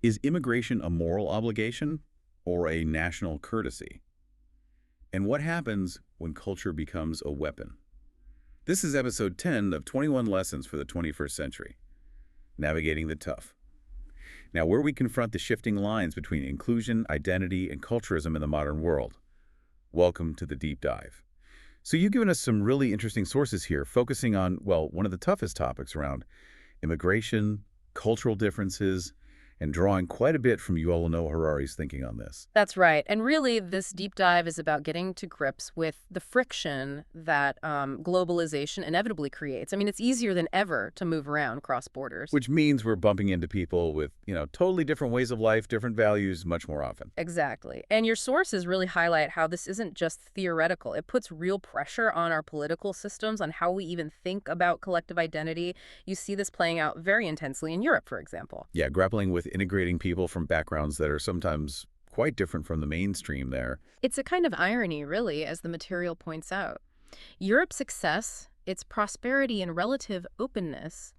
Is immigration a moral obligation or a national courtesy? And what happens when culture becomes a weapon? This is episode 10 of 21 Lessons for the 21st Century, Navigating the Tough. Now, where we confront the shifting lines between inclusion, identity, and culturism in the modern world. Welcome to the deep dive. So you've given us some really interesting sources here, focusing on, well, one of the toughest topics around immigration, cultural differences, and drawing quite a bit from Yuval Noah Harari's thinking on this. That's right. And really, this deep dive is about getting to grips with the friction that globalization inevitably creates. I mean, it's easier than ever to move around cross borders. Which means we're bumping into people with, totally different ways of life, different values much more often. Exactly. And your sources really highlight how this isn't just theoretical. It puts real pressure on our political systems, on how we even think about collective identity. You see this playing out very intensely in Europe, for example. Yeah, grappling with integrating people from backgrounds that are sometimes quite different from the mainstream there. It's a kind of irony, really, as the material points out. Europe's success, its prosperity and relative openness,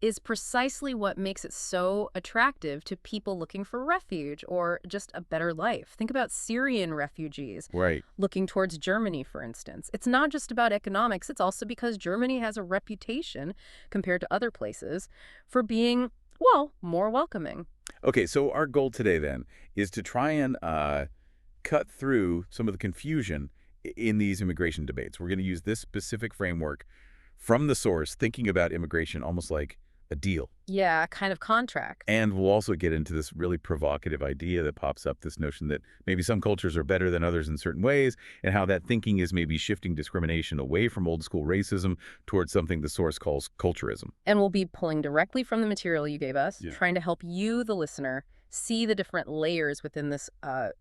is precisely what makes it so attractive to people looking for refuge or just a better life. Think about Syrian refugees Right. looking towards Germany, for instance. It's not just about economics. It's also because Germany has a reputation, compared to other places, for being, well, more welcoming. Okay, so our goal today then is to try and cut through some of the confusion in these immigration debates. We're going to use this specific framework from the source, thinking about immigration almost like a deal. Yeah, kind of contract. And we'll also get into this really provocative idea that pops up, this notion that maybe some cultures are better than others in certain ways, and how that thinking is maybe shifting discrimination away from old school racism towards something the source calls culturism. And we'll be pulling directly from the material you gave us, Yeah. trying to help you, the listener, see the different layers within this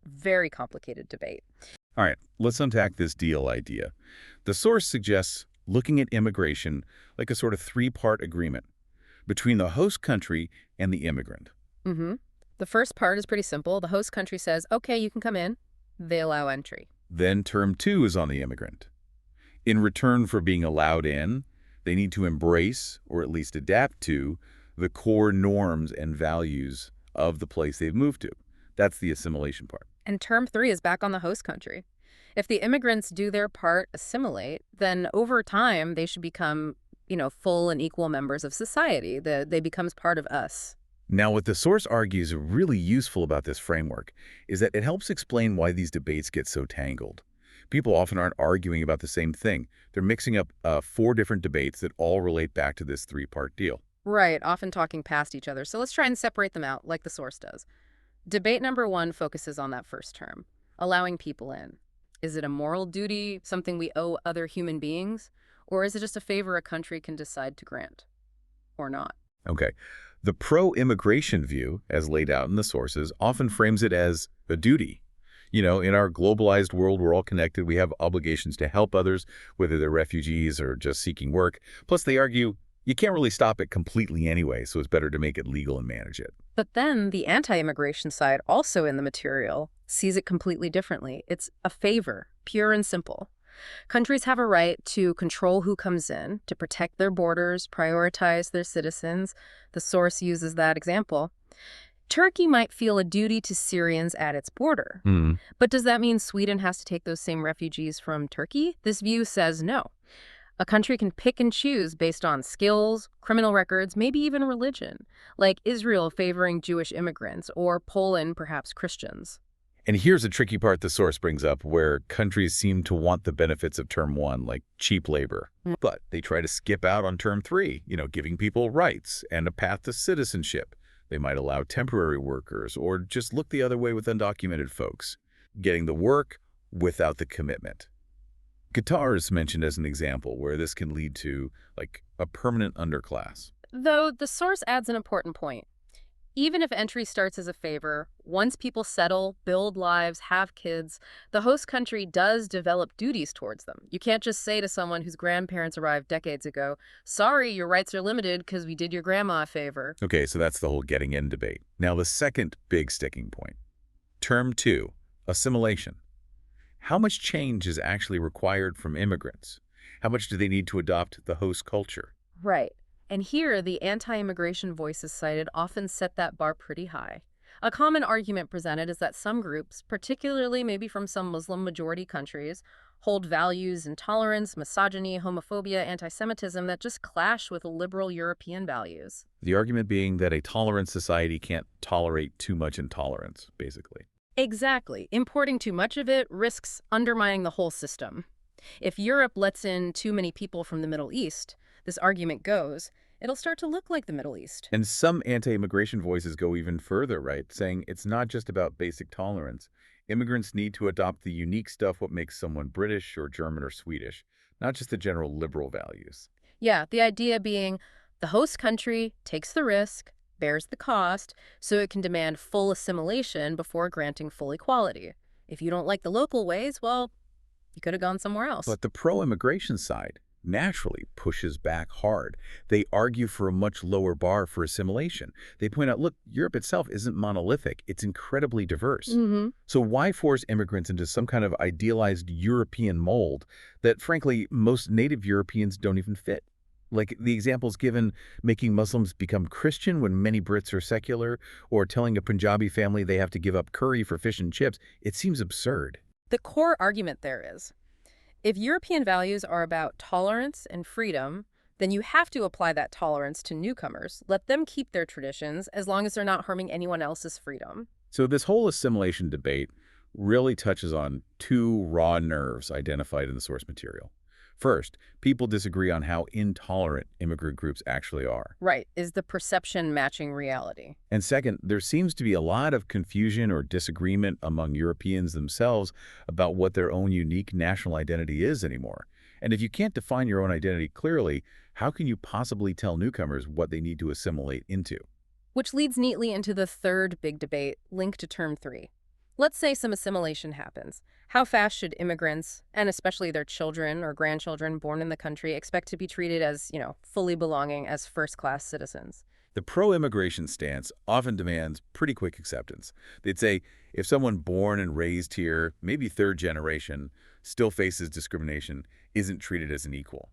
very complicated debate. All right, let's unpack this deal idea. The source suggests looking at immigration like a sort of three-part agreement between the host country and the immigrant. Mm-hmm. The first part is pretty simple. The host country says, okay, you can come in. They allow entry. Then term two is on the immigrant. In return for being allowed in, they need to embrace, or at least adapt to, the core norms and values of the place they've moved to. That's the assimilation part. And term three is back on the host country. If the immigrants do their part, assimilate, then over time they should become, full and equal members of society. They becomes part of us. Now, what the source argues really useful about this framework is that it helps explain why these debates get so tangled. People often aren't arguing about the same thing. They're mixing up four different debates that all relate back to this three-part deal. Right, often talking past each other. So let's try and separate them out like the source does. Debate number one focuses on that first term, allowing people in. Is it a moral duty, something we owe other human beings? Or is it just a favor a country can decide to grant? Or not? Okay. The pro-immigration view, as laid out in the sources, often frames it as a duty. In our globalized world, we're all connected. We have obligations to help others, whether they're refugees or just seeking work. Plus, they argue you can't really stop it completely anyway, so it's better to make it legal and manage it. But then the anti-immigration side, also in the material, sees it completely differently. It's a favor, pure and simple. Countries have a right to control who comes in, to protect their borders, prioritize their citizens. The source uses that example. Turkey might feel a duty to Syrians at its border. But does that mean Sweden has to take those same refugees from Turkey? This view says no. A country can pick and choose based on skills, criminal records, maybe even religion, like Israel favoring Jewish immigrants or Poland perhaps Christians. And here's a tricky part the source brings up, where countries seem to want the benefits of term one, like cheap labor. But they try to skip out on term three, giving people rights and a path to citizenship. They might allow temporary workers or just look the other way with undocumented folks, getting the work without the commitment. Qatar is mentioned as an example where this can lead to, like, a permanent underclass. Though the source adds an important point. Even if entry starts as a favor, once people settle, build lives, have kids, the host country does develop duties towards them. You can't just say to someone whose grandparents arrived decades ago, sorry, your rights are limited because we did your grandma a favor. Okay, so that's the whole getting in debate. Now, the second big sticking point. Term two, assimilation. How much change is actually required from immigrants? How much do they need to adopt the host culture? Right. And here, the anti-immigration voices cited often set that bar pretty high. A common argument presented is that some groups, particularly maybe from some Muslim-majority countries, hold values in tolerance, misogyny, homophobia, anti-Semitism that just clash with liberal European values. The argument being that a tolerant society can't tolerate too much intolerance, basically. Exactly. Importing too much of it risks undermining the whole system. If Europe lets in too many people from the Middle East, this argument goes, it'll start to look like the Middle East. And some anti-immigration voices go even further, right? Saying it's not just about basic tolerance. Immigrants need to adopt the unique stuff what makes someone British or German or Swedish, not just the general liberal values. Yeah, the idea being the host country takes the risk, bears the cost, so it can demand full assimilation before granting full equality. If you don't like the local ways, well, you could have gone somewhere else. But the pro-immigration side naturally pushes back hard. They argue for a much lower bar for assimilation. They point out, look, Europe itself isn't monolithic. It's incredibly diverse. So why force immigrants into some kind of idealized European mold that, frankly, most native Europeans don't even fit? Like the examples given, making Muslims become Christian when many Brits are secular, or telling a Punjabi family they have to give up curry for fish and chips, it seems absurd. The core argument there is, if European values are about tolerance and freedom, then you have to apply that tolerance to newcomers. Let them keep their traditions as long as they're not harming anyone else's freedom. So this whole assimilation debate really touches on two raw nerves identified in the source material. First, people disagree on how intolerant immigrant groups actually are. Right. Is the perception matching reality? And second, there seems to be a lot of confusion or disagreement among Europeans themselves about what their own unique national identity is anymore. And if you can't define your own identity clearly, how can you possibly tell newcomers what they need to assimilate into? Which leads neatly into the third big debate, linked to term 3. Let's say some assimilation happens. How fast should immigrants, and especially their children or grandchildren born in the country, expect to be treated as, fully belonging as first-class citizens? The pro-immigration stance often demands pretty quick acceptance. They'd say if someone born and raised here, maybe third generation, still faces discrimination, isn't treated as an equal.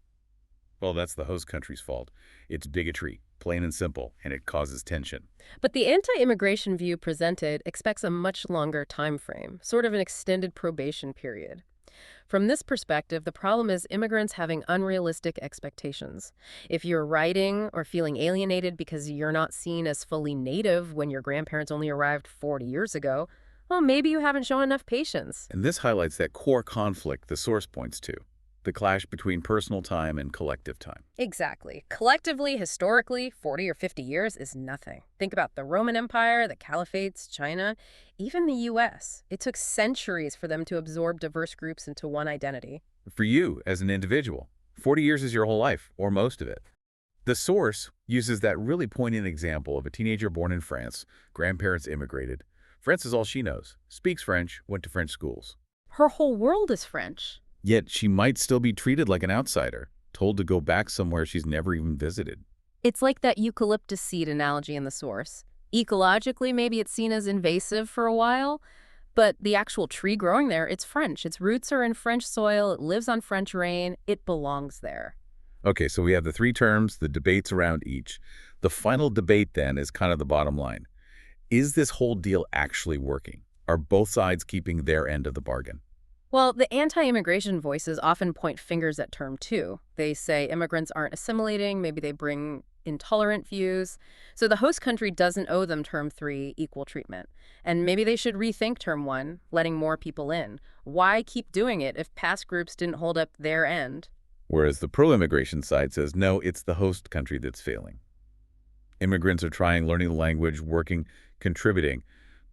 Well, that's the host country's fault. It's bigotry, plain and simple, and it causes tension. But the anti-immigration view presented expects a much longer time frame, sort of an extended probation period. From this perspective, the problem is immigrants having unrealistic expectations. If you're writing or feeling alienated because you're not seen as fully native when your grandparents only arrived 40 years ago, well, maybe you haven't shown enough patience. And this highlights that core conflict the source points to, the clash between personal time and collective time. Exactly. Collectively, historically, 40 or 50 years is nothing. Think about the Roman Empire, the Caliphates, China, even the U.S. It took centuries for them to absorb diverse groups into one identity. For you, as an individual, 40 years is your whole life, or most of it. The source uses that really poignant example of a teenager born in France, grandparents immigrated. France is all she knows, speaks French, went to French schools. Her whole world is French. Yet she might still be treated like an outsider, told to go back somewhere she's never even visited. It's like that eucalyptus seed analogy in the source. Ecologically, maybe it's seen as invasive for a while, but the actual tree growing there, it's French. Its roots are in French soil, it lives on French rain, it belongs there. Okay, so we have the three terms, the debates around each. The final debate, then, is kind of the bottom line. Is this whole deal actually working? Are both sides keeping their end of the bargain? Well, the anti-immigration voices often point fingers at term 2. They say immigrants aren't assimilating, maybe they bring intolerant views. So the host country doesn't owe them term 3, equal treatment. And maybe they should rethink term 1, letting more people in. Why keep doing it if past groups didn't hold up their end? Whereas the pro-immigration side says, no, it's the host country that's failing. Immigrants are trying, learning the language, working, contributing,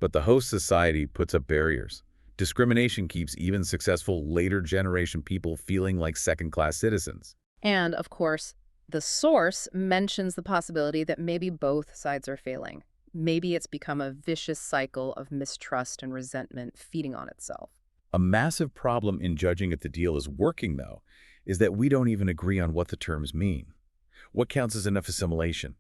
but the host society puts up barriers. Discrimination keeps even successful later generation people feeling like second-class citizens. And, of course, the source mentions the possibility that maybe both sides are failing. Maybe it's become a vicious cycle of mistrust and resentment feeding on itself. A massive problem in judging if the deal is working, though, is that we don't even agree on what the terms mean. What counts as enough assimilation?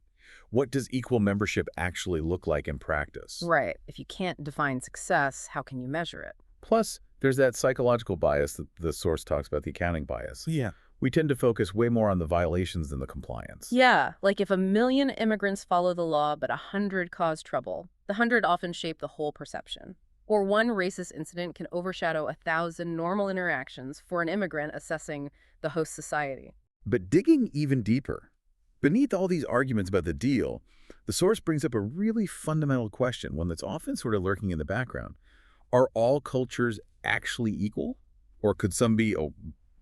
What does equal membership actually look like in practice? Right. If you can't define success, how can you measure it? Plus, there's that psychological bias that the source talks about, the accounting bias. Yeah. We tend to focus way more on the violations than the compliance. Yeah, like if 1 million immigrants follow the law but 100 cause trouble, the 100 often shape the whole perception. Or one racist incident can overshadow 1,000 normal interactions for an immigrant assessing the host society. But digging even deeper, beneath all these arguments about the deal, the source brings up a really fundamental question, one that's often sort of lurking in the background. Are all cultures actually equal? Or could some be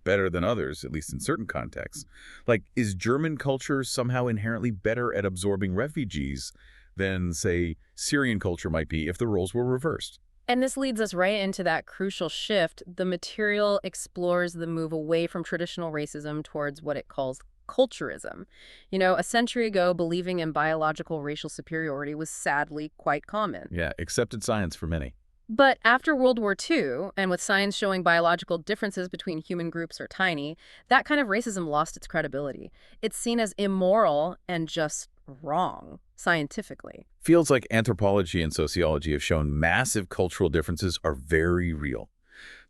better than others, at least in certain contexts? Like, is German culture somehow inherently better at absorbing refugees than, say, Syrian culture might be if the roles were reversed? And this leads us right into that crucial shift. The material explores the move away from traditional racism towards what it calls culturism. A century ago, believing in biological racial superiority was sadly quite common. Yeah, accepted science for many. But after World War II, and with science showing biological differences between human groups are tiny, that kind of racism lost its credibility. It's seen as immoral and just wrong, scientifically. Fields like anthropology and sociology have shown massive cultural differences are very real.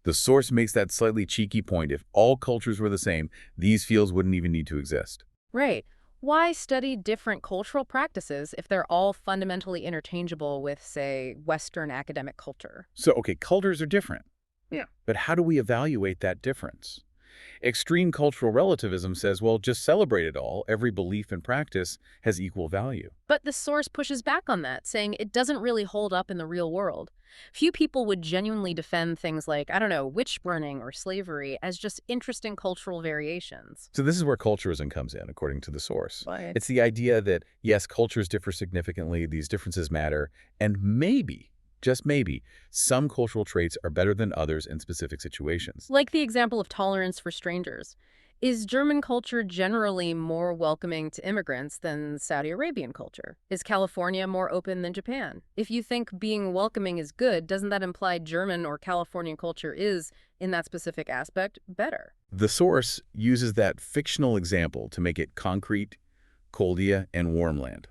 The source makes that slightly cheeky point: if all cultures were the same, these fields wouldn't even need to exist. Right. Why study different cultural practices if they're all fundamentally interchangeable with, say, Western academic culture? So, okay, cultures are different. Yeah. But how do we evaluate that difference? Extreme cultural relativism says, well, just celebrate it all. Every belief and practice has equal value. But the source pushes back on that, saying it doesn't really hold up in the real world. Few people would genuinely defend things like, I don't know, witch burning or slavery as just interesting cultural variations. So this is where culturism comes in, according to the source. Right. It's the idea that, yes, cultures differ significantly, these differences matter, and maybe, just maybe, some cultural traits are better than others in specific situations. Like the example of tolerance for strangers. Is German culture generally more welcoming to immigrants than Saudi Arabian culture? Is California more open than Japan? If you think being welcoming is good, doesn't that imply German or Californian culture is, in that specific aspect, better? The source uses that fictional example to make it concrete: Coldia and Warmland.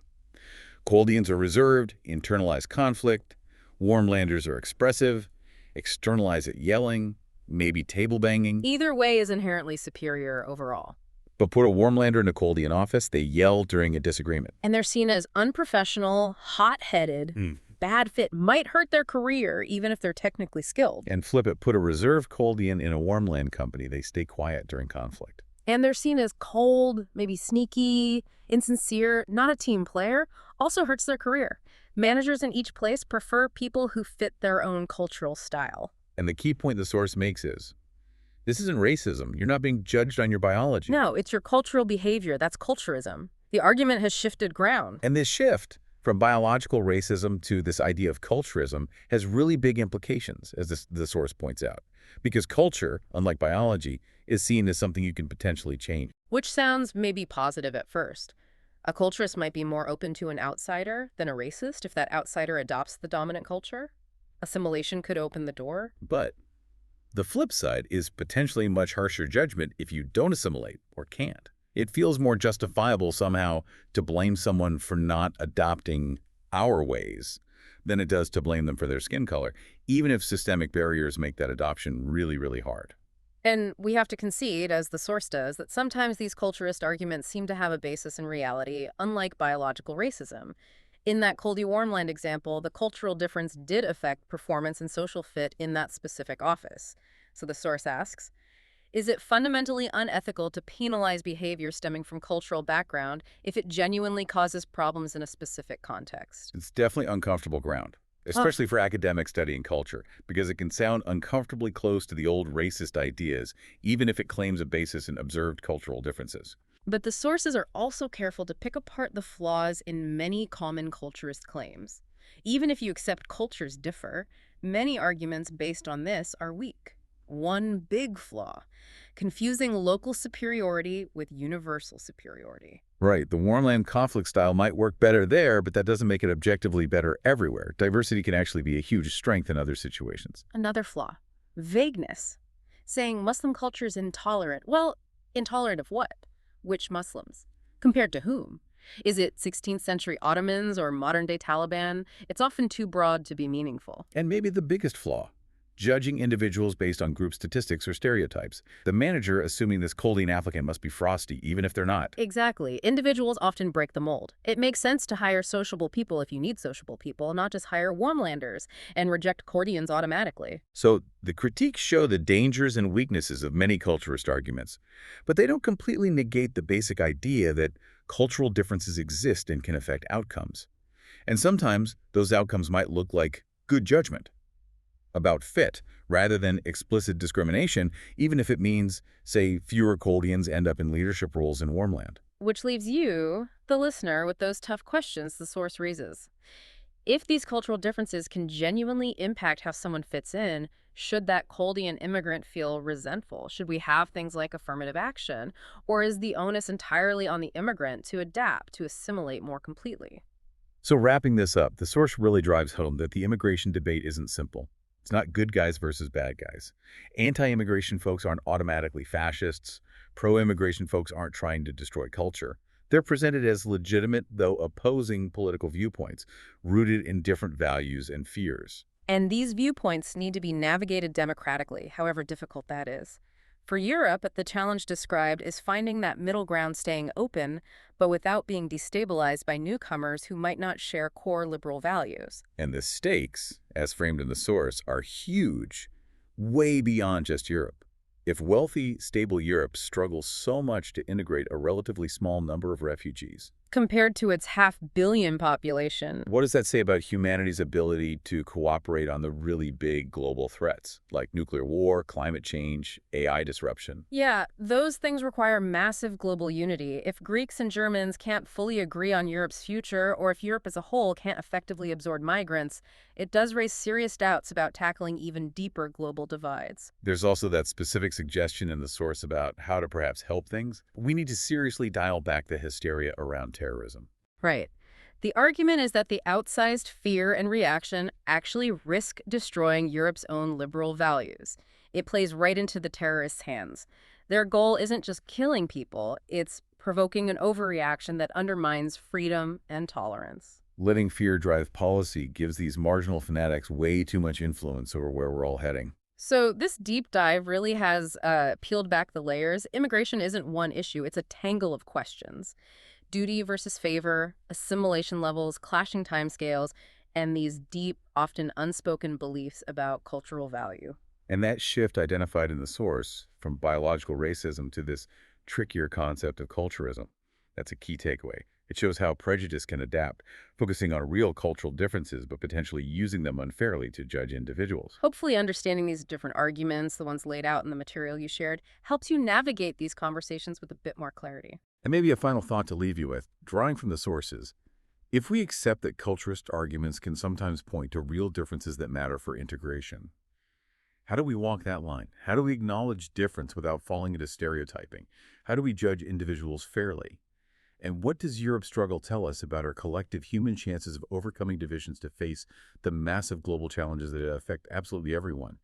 Coldians are reserved, internalize conflict. Warmlanders are expressive, externalize it yelling, maybe table banging. Either way is inherently superior overall. But put a Warmlander in a Coldian office, they yell during a disagreement. And they're seen as unprofessional, hot-headed, bad fit, might hurt their career even if they're technically skilled. And flip it, put a reserved Coldian in a Warmland company, they stay quiet during conflict. And they're seen as cold, maybe sneaky, insincere, not a team player, also hurts their career. Managers in each place prefer people who fit their own cultural style. And the key point the source makes is, this isn't racism. You're not being judged on your biology. No, it's your cultural behavior. That's culturism. The argument has shifted ground. And this shift from biological racism to this idea of culturism has really big implications, as the source points out. Because culture, unlike biology, is seen as something you can potentially change. Which sounds maybe positive at first. A culturist might be more open to an outsider than a racist if that outsider adopts the dominant culture. Assimilation could open the door. But the flip side is potentially much harsher judgment if you don't assimilate or can't. It feels more justifiable somehow to blame someone for not adopting our ways than it does to blame them for their skin color, even if systemic barriers make that adoption really, really hard. And we have to concede, as the source does, that sometimes these culturist arguments seem to have a basis in reality, unlike biological racism. In that Coldy-Warmland example, the cultural difference did affect performance and social fit in that specific office. So the source asks, is it fundamentally unethical to penalize behavior stemming from cultural background if it genuinely causes problems in a specific context? It's definitely uncomfortable ground, especially for academics studying culture, because it can sound uncomfortably close to the old racist ideas, even if it claims a basis in observed cultural differences. But the sources are also careful to pick apart the flaws in many common culturist claims. Even if you accept cultures differ, many arguments based on this are weak. One big flaw: confusing local superiority with universal superiority. Right. The Warmland conflict style might work better there, but that doesn't make it objectively better everywhere. Diversity can actually be a huge strength in other situations. Another flaw: vagueness. Saying Muslim culture is intolerant. Well, intolerant of what? Which Muslims? Compared to whom? Is it 16th century Ottomans or modern-day Taliban? It's often too broad to be meaningful. And maybe the biggest flaw: judging individuals based on group statistics or stereotypes. The manager assuming this colding applicant must be frosty, even if they're not. Exactly. Individuals often break the mold. It makes sense to hire sociable people if you need sociable people, not just hire warmlanders and reject Cordians automatically. So the critiques show the dangers and weaknesses of many culturist arguments, but they don't completely negate the basic idea that cultural differences exist and can affect outcomes. And sometimes those outcomes might look like good judgment about fit, rather than explicit discrimination, even if it means, say, fewer Coldians end up in leadership roles in Warmland. Which leaves you, the listener, with those tough questions the source raises. If these cultural differences can genuinely impact how someone fits in, should that Coldian immigrant feel resentful? Should we have things like affirmative action? Or is the onus entirely on the immigrant to adapt, to assimilate more completely? So wrapping this up, the source really drives home that the immigration debate isn't simple. It's not good guys versus bad guys. Anti-immigration folks aren't automatically fascists. Pro-immigration folks aren't trying to destroy culture. They're presented as legitimate, though opposing political viewpoints, rooted in different values and fears. And these viewpoints need to be navigated democratically, however difficult that is. For Europe, the challenge described is finding that middle ground, staying open, but without being destabilized by newcomers who might not share core liberal values. And the stakes, as framed in the source, are huge, way beyond just Europe. If wealthy, stable Europe struggles so much to integrate a relatively small number of refugees, Compared to its half-billion population. what does that say about humanity's ability to cooperate on the really big global threats, like nuclear war, climate change, AI disruption? Yeah, those things require massive global unity. If Greeks and Germans can't fully agree on Europe's future, or if Europe as a whole can't effectively absorb migrants, it does raise serious doubts about tackling even deeper global divides. There's also that specific suggestion in the source about how to perhaps help things. We need to seriously dial back the hysteria around terrorism. Right. The argument is that the outsized fear and reaction actually risk destroying Europe's own liberal values. It plays right into the terrorists' hands. Their goal isn't just killing people, it's provoking an overreaction that undermines freedom and tolerance. Letting fear drive policy gives these marginal fanatics way too much influence over where we're all heading. So this deep dive really has peeled back the layers. Immigration isn't one issue, it's a tangle of questions. Duty versus favor, assimilation levels, clashing timescales, and these deep, often unspoken beliefs about cultural value. And that shift identified in the source, from biological racism to this trickier concept of culturism, that's a key takeaway. It shows how prejudice can adapt, focusing on real cultural differences but potentially using them unfairly to judge individuals. Hopefully understanding these different arguments, the ones laid out in the material you shared, helps you navigate these conversations with a bit more clarity. And maybe a final thought to leave you with, drawing from the sources. If we accept that culturist arguments can sometimes point to real differences that matter for integration, how do we walk that line? How do we acknowledge difference without falling into stereotyping? How do we judge individuals fairly? And what does Europe's struggle tell us about our collective human chances of overcoming divisions to face the massive global challenges that affect absolutely everyone,